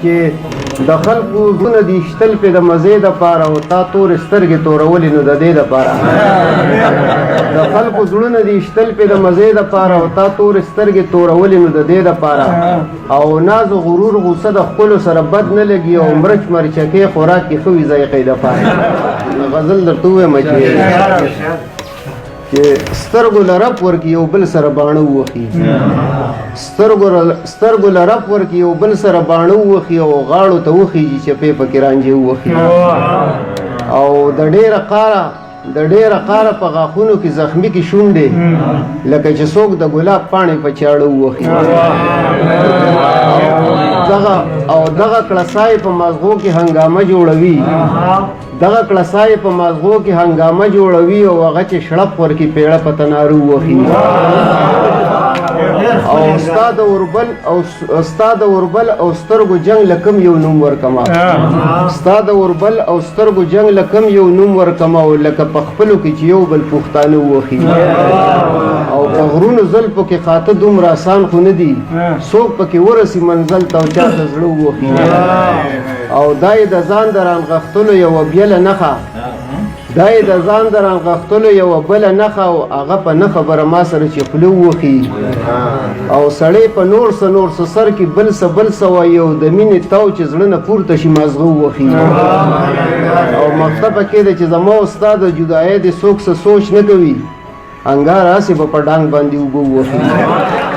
چې د خلکو زړونه دي شتل پې د مزې دپاره او تا تورې سترګې تورولې نو د دې دپاره د خلکو زړونه دي شتل پې د مزې دپاره او تا تورې سترګې تورولې نو د دې دپاره او ناز و غرور غوسه د ښکلو سره بد نه لګي او مرچ مرچکې خوراک کې ښه وي ذایقې دپاره غزل درته ووایم چې سترګو له رپ ورکي یو بل سره باڼه ووخي سترګو له رپ ورکي یو بل سره باڼه ووخي او غاړو ته وخیږي چپې پکې رانجې ووخي او د ډېره قاره په غاښونو کې زخمي کې شونډې لکه چې څوک د ګلاب پاڼې په چاړه ووخي او دغه کړسای په مازغو کې هنګامه جوړوي دغه کړسای په مازغو کې هنګامه جوړوي او هغه چې شړپ ورکي پیړه په تنارو ووخي او ستا د اوربل او سترګو جنگ لکم یو نوم ورکما ستا د اوربل او سترګو جنگ لکم یو نوم ورکما او لکه په خپلو کې چې یو بل پښتانه ووخي او په غرونو زلفو کې خاطه دومره آسان خو نه دي څوک پکې ورسي منزل ته او چاته زړه ووخي او دا یې د ځان د رانغښتلو یوه بیله نښه دا یې د ځان د رانغښتلو یوه بله نښه او هغه په نه خبره ما سره چې خوله ووخي او سړی په نور څه سر کې بل څه وایي او د مینې تاو چې زړه نه پورته شي مازغه ووخي او مقصد پکې دی چې زما او ستا د جدایۍ د څوک څه سوچ نه کوي انګار هسې به په ډانګ باندې اوبه ووخي